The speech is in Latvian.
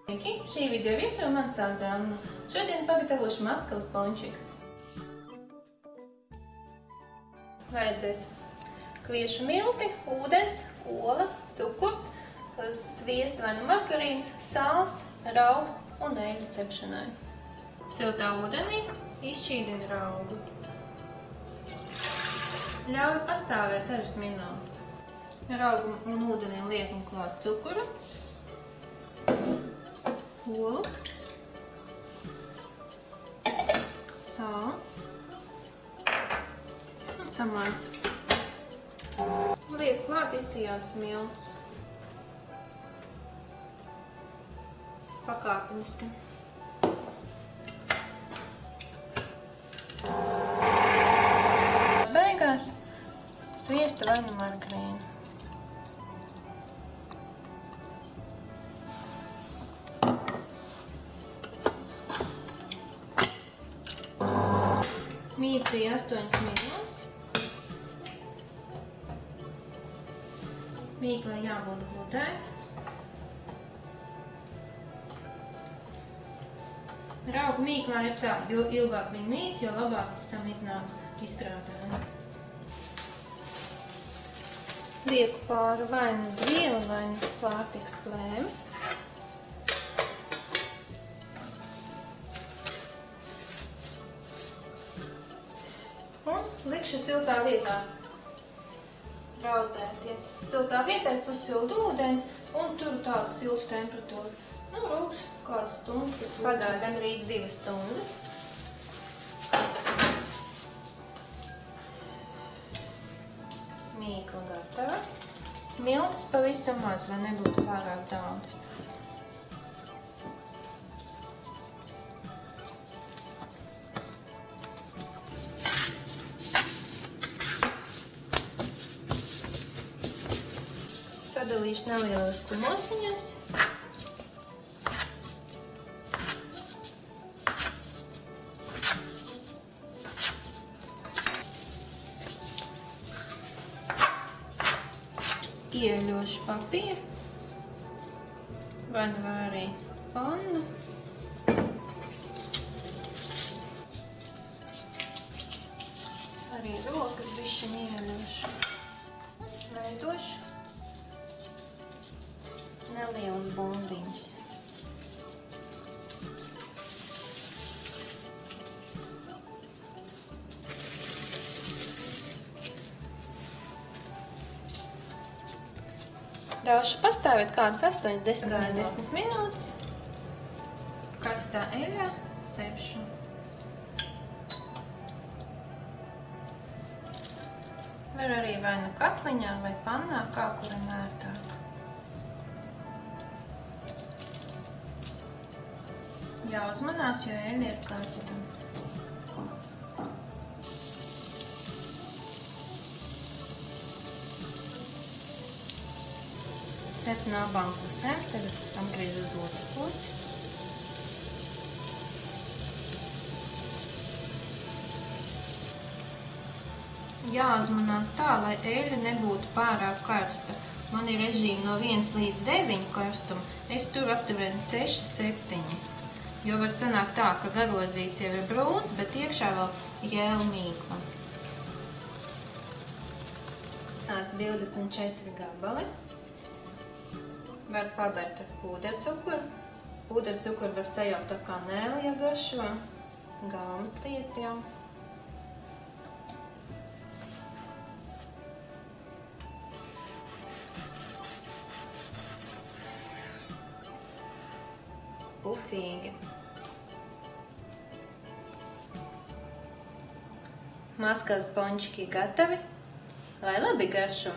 Šī video virtuve man sauc Anna. Šodien pagatavošu maskavas pončiks. Vajadzēs kviešu milti, ūdens, ola, cukurs, sviests vai nu margarīns, sāls, raugs un eļļa cepšanai. Siltā ūdenī izšķīdini raugu. Ļauj pastāvēt dažas minūtes. Raugu un ūdenim liekam klāt cukuru, olu, sāli un samaisu. Lieku klāt izsijātas miltus. Pakāpeniski. Beigās sviestu vai nu margarīnu. Mīcīja 8 minūtes. Mīklai jābūt gludai. Raugu mīklā ir tā, jo ilgāk viņa mīc, jo labāk pēc tam iznāk izstrādājums. Lieku pāri vai nu vielu, vai nu pārtiks plēmi. Un likšu siltā vietā raudzēties. Siltā vietā es uzsildu ūdeni un turu tādu siltu temperatūru. Nu, rūkšu kādu stundu, tas pagāja gandrīz 2 stundas. Mīkla gatava. Miltus pavisam maz, lai nebūtu pārāk daudz. Sadalīšu nelielos kumosiņos. Ieļošu papīru, vai nu arī pannu. Arī rokas bišķiņ ieļošu. Veidošu nelielas bundiņas. Ļaušu pastāvēt kādas 8–10 minūtes. Karstā eļļā cepšu. Var arī vai nu katliņā vai pannā, kā kuram ērtāk. Jāuzmanās, jo eļļa ir karsta. Cep no abām pusēm, tagad apgriežu uz otru pusi. Jāuzmanās tā, lai eļļa nebūtu pārāk karsta. Man ir režīmi no 1 līdz 9 karstuma, es turu aptuveni 6–7. Jo var sanākt tā, ka garozīts jau ir brūns, bet iekšā vēl jēla mīkla. 24 gabali. Var pabert ar pūdercukuru. Pūdercukuru var sajaukt tā kā nēli, ja garšo. Gaumas stiepjā. Pufīgi. Maskavas pončiki gatavi. Lai labi garšo!